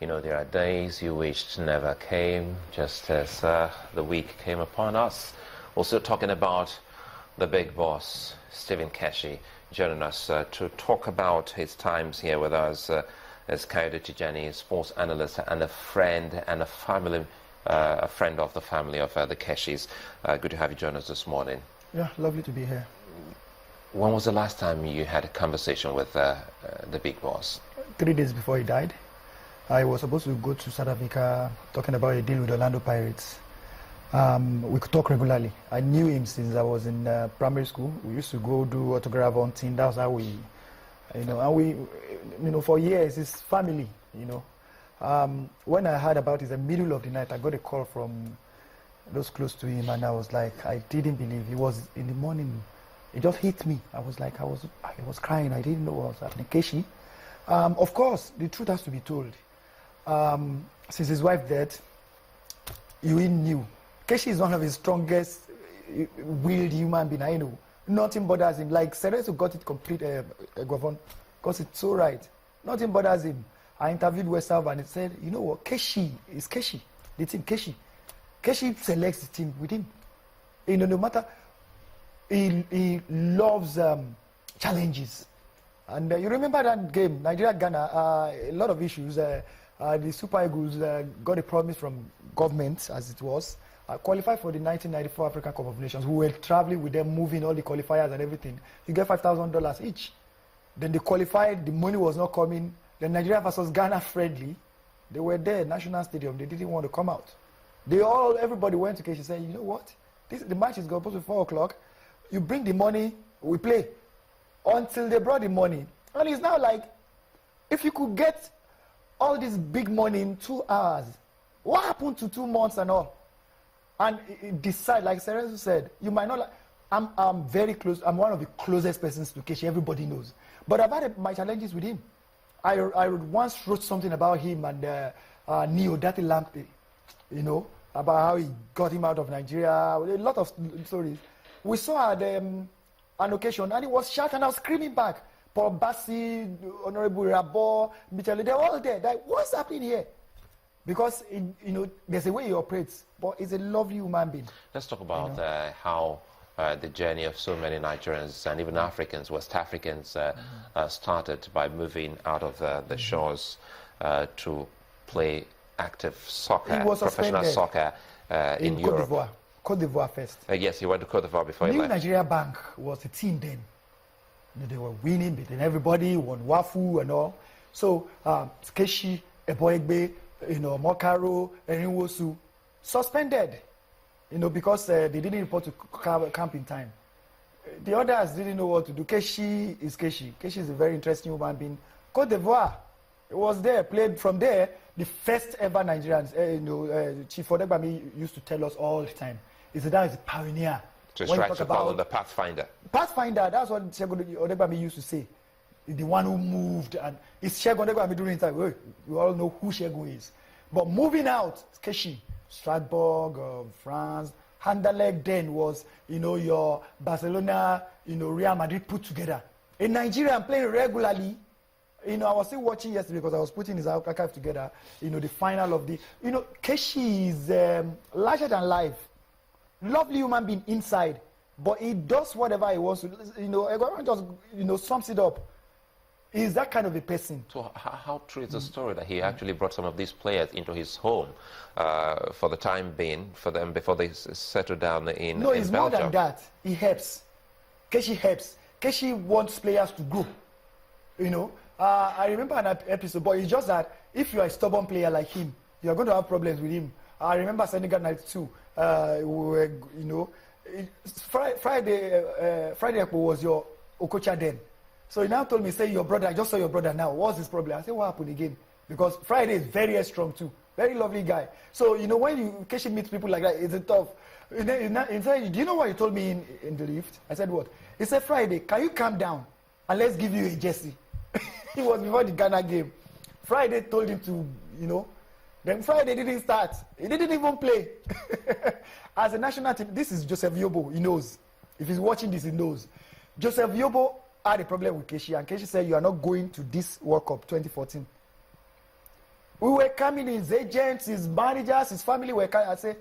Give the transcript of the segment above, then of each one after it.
You know, there are days you wished never came, just as the week came upon us. Also talking about the big boss, Stephen Keshi, joining us to talk about his times here with us as Kayode Tijani, sports analyst and a friend and a family, a friend of the family of the Keshis. Good to have you join us this morning. Yeah, lovely to be here. When was the last time you had a conversation with the big boss? 3 days before he died. I was supposed to go to South Africa talking about a deal with Orlando Pirates. We could talk regularly. I knew him since I was in primary school. We used to go do autograph hunting. That's how we, for years, it's family, When I heard about it, in the middle of the night, I got a call from those close to him, and I was like, I didn't believe. It was in the morning. It just hit me. I was crying. I didn't know what was happening. Keshi, of course, the truth has to be told. Since his wife died, you knew. Keshi is one of his strongest willed human beings I know. Nothing bothers him. Like Cerezo got it complete, Govon, got it so right. Nothing bothers him. I interviewed Westhoff and he said, you know what, Keshi is Keshi. The team, Keshi. Keshi selects the team with him. No matter, he loves challenges. And you remember that game, Nigeria-Ghana, a lot of issues. The Super Eagles got a promise from government, as it was, qualified for the 1994 African Cup of Nations. We were traveling with them, moving all the qualifiers and everything. You get $5,000 each. Then they qualified, the money was not coming. Then Nigeria versus Ghana friendly, they were there, National Stadium. They didn't want to come out. Everybody went to Keshi, said, you know what? The match is supposed to be 4 o'clock. You bring the money, we play. Until they brought the money. And it's now like, if you could get all this big money in 2 hours, what happened to 2 months and all? And decide, like Cerezo said, you might not like, I'm very close, I'm one of the closest persons to Keshi, everybody knows. But I've had my challenges with him. I once wrote something about him and Neo Dati Lampe, about how he got him out of Nigeria, a lot of stories. We saw at an occasion, and he was shouting and I was screaming back. Paul Bassi, Honorable Rabo, Michele, they're all there. Like, what's happening here? Because, there's a way he operates, but he's a lovely human being. Let's talk about how the journey of so many Nigerians and even Africans, West Africans, started by moving out of the shores to play active soccer, professional soccer in Europe. Cote d'Ivoire first. Yes, he went to Cote d'Ivoire before he left. Nigeria Bank was the team then. They were winning, beating everybody, won Wafu and all. So, Keshi, Eboegbe, Mokaro, Erinwosu, suspended, because they didn't report to camp in time. The others didn't know what to do. Keshi is Keshi. Keshi is a very interesting human being. Cote d'Ivoire, it was there, played from there. The first ever Nigerians, Chief Odegbami used to tell us all the time. He said that is a pioneer. So it's right to follow the Pathfinder. Pathfinder, that's what Shegun Odegbami used to say. The one who moved, and it's Shegun Odegbami during time. We all know who Shegun is. But moving out, Keshi, Strasbourg, France, Anderlecht then was, your Barcelona, Real Madrid put together. In Nigeria, I'm playing regularly. I was still watching yesterday because I was putting his archive together. The final of the, Keshi is larger than life. Lovely human being inside, but he does whatever he wants to. Everyone just, sums it up. He's that kind of a person. So how true is the story that he actually brought some of these players into his home for the time being, for them before they settle down in No, it's in Belgium? more than that. He helps. Keshi helps. Keshi wants players to grow. I remember an episode, but it's just that if you are a stubborn player like him, you're going to have problems with him. I remember Senegal 92. Friday was your Okocha then. So he now told me, say, your brother, I just saw your brother now. What's his problem? I said, what happened again? Because Friday is very strong too. Very lovely guy. So, when you occasionally meet people like that, it's tough. He said, do you know what he told me in the lift? I said, what? He said, Friday, can you calm down and let's give you a jersey? It was before the Ghana game. Friday told him to, then Friday didn't start. He didn't even play. As a national team, this is Joseph Yobo. He knows. If he's watching this, he knows. Joseph Yobo had a problem with Keshi, and Keshi said, you are not going to this World Cup 2014. We were coming, his agents, his managers, his family were coming. And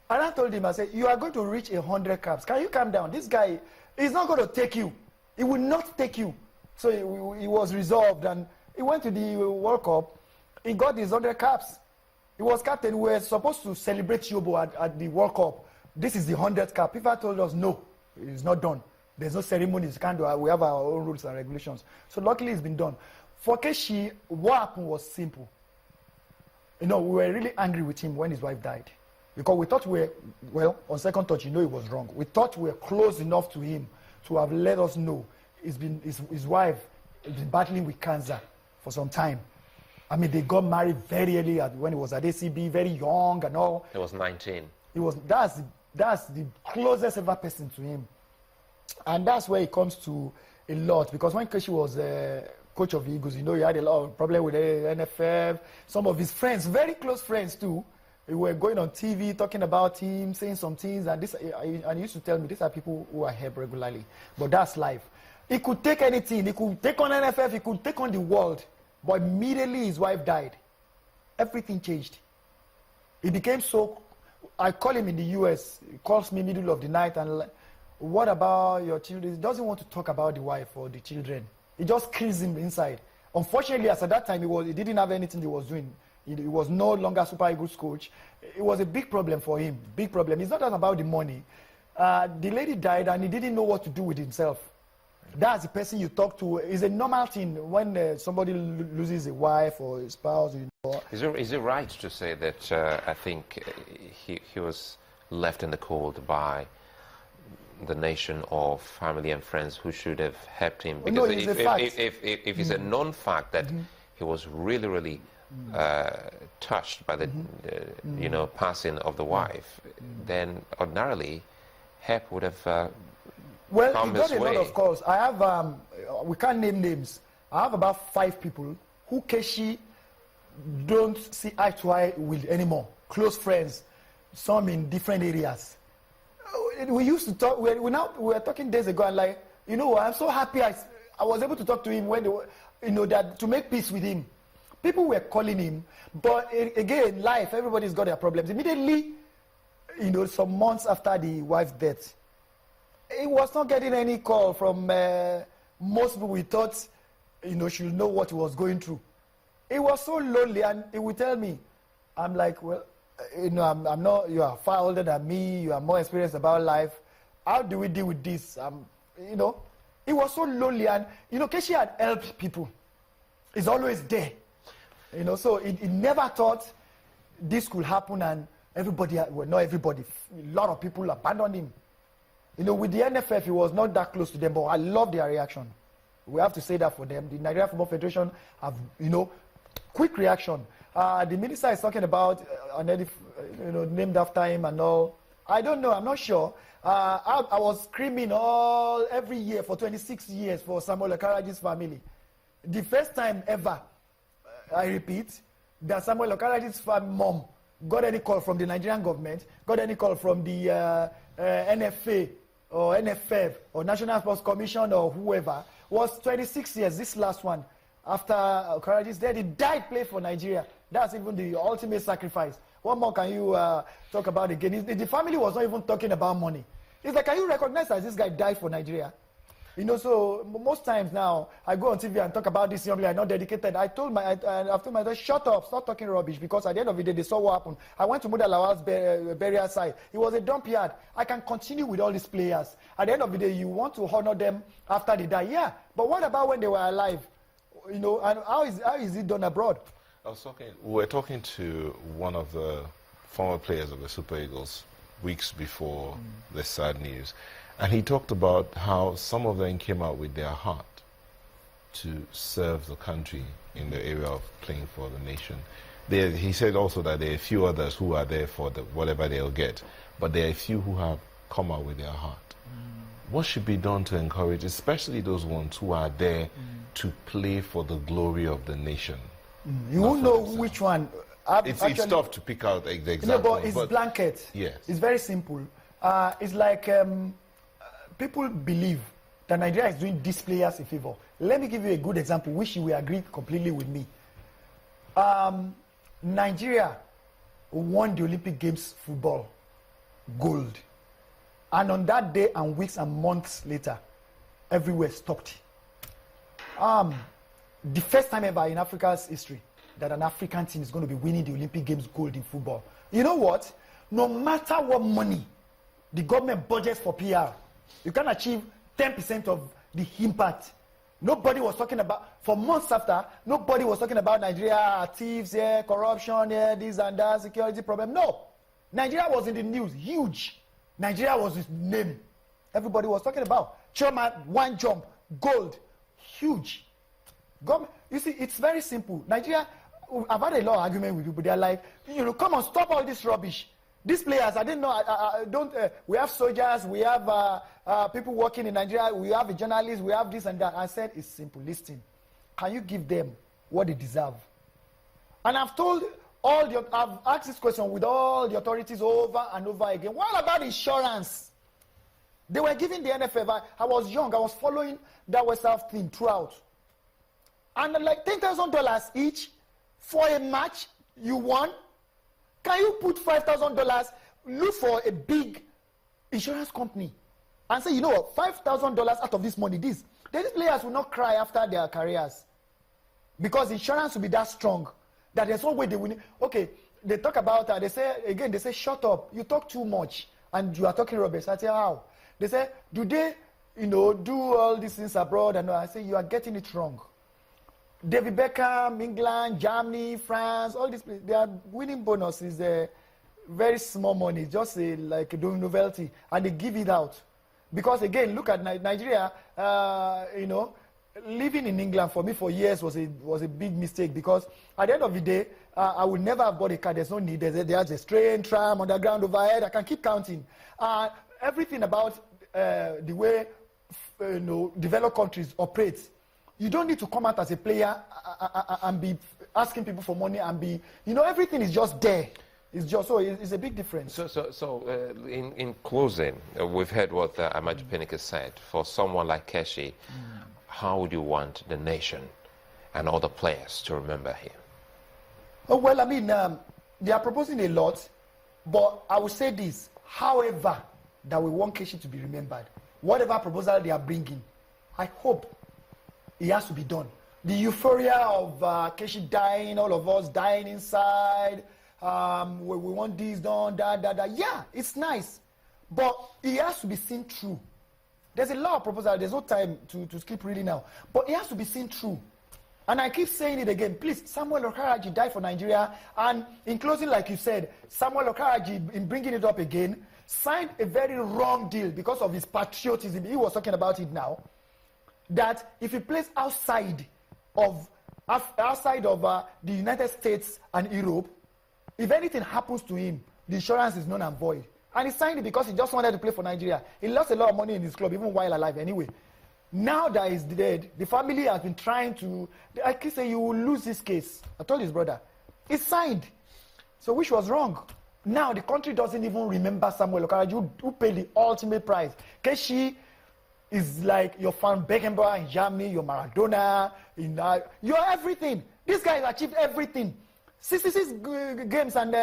I told him, I said, you are going to reach 100 caps. Can you calm down? This guy is not going to take you. He will not take you. So he was resolved, and he went to the World Cup. He got his 100 caps. He was captain. We were supposed to celebrate Yobo at the World Cup. This is the 100th cap. FIFA told us, no, it's not done. There's no ceremonies. You can't do it. We have our own rules and regulations. So luckily it's been done. For Keshi, what happened was simple. We were really angry with him when his wife died. Because we thought on second thought, it was wrong. We thought we were close enough to him to have let us know his wife has been battling with cancer for some time. I mean, they got married very early when he was at ACB, very young and all. He was 19. That's the closest ever person to him. And that's where it comes to a lot. Because when Keshi was coach of the Eagles, he had a lot of problem with the NFF. Some of his friends, very close friends too, they were going on TV talking about him, saying some things. And he used to tell me, these are people who I help regularly. But that's life. He could take anything. He could take on NFF. He could take on the world. But immediately his wife died. Everything changed. He became so... I call him in the US. He calls me middle of the night and what about your children? He doesn't want to talk about the wife or the children. It just kills him inside. Unfortunately, as at that time, he didn't have anything he was doing. He was no longer Super Eagles coach. It was a big problem for him. Big problem. It's not about the money. The lady died and he didn't know what to do with himself. That's the person you talk to. It's a normal thing when somebody loses a wife or a spouse. Is it right to say that I think he was left in the cold by the nation of family and friends who should have helped him? Because if it's a known fact that he was really, really touched by the passing of the wife, then ordinarily help would have well, he got a lot of calls. I have, we can't name names. I have about 5 people who Keshi don't see eye to eye with anymore. Close friends, some in different areas. We used to talk, we were talking days ago, and I'm so happy I was able to talk to him when, that to make peace with him. People were calling him, but again, life, everybody's got their problems. Immediately, some months after the wife's death, he was not getting any call from most people. We thought, she would know what he was going through. He was so lonely, and he would tell me, I'm like, well, I'm not, you are far older than me, you are more experienced about life. How do we deal with this? He was so lonely, and, Keshi had helped people. He's always there. So he never thought this could happen, and everybody, well, not everybody, a lot of people abandoned him. With the NFF, he was not that close to them, but I love their reaction. We have to say that for them. The Nigeria Football Federation have, quick reaction. The minister is talking about named after him and all. I don't know. I'm not sure. I was screaming every year for 26 years for Samuel Okaraji's family. The first time ever, I repeat, that Samuel Okaraji's mom got any call from the Nigerian government, got any call from the NFA or NFF or National Sports Commission or whoever, was 26 years, this last one. After Okaraji's death, he died playing for Nigeria. That's even the ultimate sacrifice. What more can you talk about again? The family was not even talking about money. It's like, can you recognize that this guy died for Nigeria? So most times now, I go on TV and talk about this young lady, I'm not dedicated. I've told myself, shut up, stop talking rubbish, because at the end of the day, they saw what happened. I went to Muda Lawal's burial site. It was a dump yard. I can continue with all these players. At the end of the day, you want to honor them after they die. Yeah, but what about when they were alive? And how is it done abroad? We were talking to one of the former players of the Super Eagles weeks before the sad news. And he talked about how some of them came out with their heart to serve the country in the area of playing for the nation. He said also that there are a few others who are there for whatever they'll get, but there are a few who have come out with their heart. What should be done to encourage, especially those ones who are there to play for the glory of the nation? You won't know which one. It's tough to pick out the example. But it's blanket. Yes. It's very simple. It's like people believe that Nigeria is doing these players a favor. Let me give you a good example, which you will agree completely with me. Nigeria won the Olympic Games football gold. And on that day and weeks and months later, everywhere stopped. The first time ever in Africa's history that an African team is going to be winning the Olympic Games gold in football. You know what? No matter what money the government budgets for PR, you can achieve 10% of the impact. Nobody was talking about, for months after, nobody was talking about Nigeria, thieves, corruption, this and that, security problem. No. Nigeria was in the news, huge. Nigeria was his name. Everybody was talking about. Chairman, one jump, gold, huge. Government, you see, it's very simple. Nigeria, I've had a lot of argument with you, but they're like, come on, stop all this rubbish. These players, I didn't know, we have soldiers, we have people working in Nigeria, we have a journalist, we have this and that. I said, it's simple, listen. Can you give them what they deserve? And I've asked this question with all the authorities over and over again. What about insurance? They were giving the NFF, I was young, I was following that West South thing throughout. And like $10,000 each for a match you won. Can you put $5,000, look for a big insurance company and say, you know what, $5,000 out of this money, these players will not cry after their careers because insurance will be that strong that there's no way they will. Okay, they talk about that. They say, shut up. You talk too much and you are talking rubbish. I say, how? They say, do they, do all these things abroad? And I say, you are getting it wrong. David Beckham, England, Germany, France, all these places, their winning bonus is very small money, just like doing novelty, and they give it out. Because again, look at Nigeria, living in England for me for years was a big mistake because at the end of the day, I would never have bought a car. There's no need. There's a train, tram, underground, overhead. I can keep counting. Everything about the way developed countries operate. You don't need to come out as a player and be asking people for money and be, everything is just there. It's just it's a big difference. So in closing, we've heard what Amaju Pinnick said. For someone like Keshi, how would you want the nation and other players to remember him? Oh, well, I mean, they are proposing a lot, but I will say this. However, that we want Keshi to be remembered. Whatever proposal they are bringing, I hope it has to be done. The euphoria of Keshi dying, all of us dying inside, we want this done, that. Yeah, it's nice. But it has to be seen through. There's a lot of proposals. There's no time to skip reading now. But it has to be seen through. And I keep saying it again. Please, Samuel Okaraji died for Nigeria. And in closing, like you said, Samuel Okaraji, in bringing it up again, signed a very wrong deal because of his patriotism. He was talking about it now. That if he plays outside of the United States and Europe, if anything happens to him, the insurance is null and void. And he signed it because he just wanted to play for Nigeria. He lost a lot of money in his club, even while alive anyway. Now that he's dead, the family has been trying to... I keep saying, you will lose this case. I told his brother. He signed. So which was wrong. Now the country doesn't even remember Samuel Okaraji, who paid the ultimate price. Keshi is like your Van Beckenbauer in Germany, your Maradona, you're everything. This guy has achieved everything. 66 games and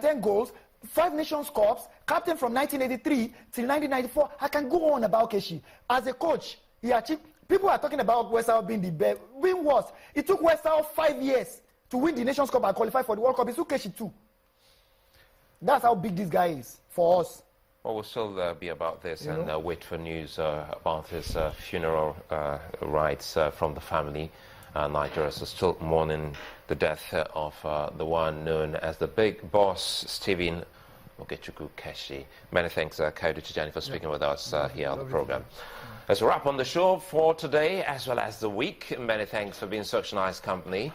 10 goals, 5 Nations Cups, captain from 1983 till 1994. I can go on about Keshi. As a coach, he achieved. People are talking about West Ham being the best. Win what? It took West Ham 5 years to win the Nations Cup and qualify for the World Cup. It took Keshi 2. That's how big this guy is for us. Well, we'll still be about this and wait for news about his funeral rites from the family. Nigeria is still mourning the death of the one known as the Big Boss, Stephen Keshi. Many thanks, Kayode Tijani, for speaking with us here on the program. Let's wrap on the show for today as well as the week. Many thanks for being such nice company.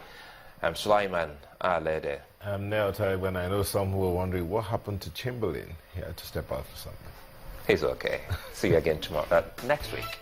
I'm Sulaiman Alede. I'm Neo Tariq, and I know some who are wondering what happened to Chamberlain. He had to step out for something. He's okay. See you again tomorrow, next week.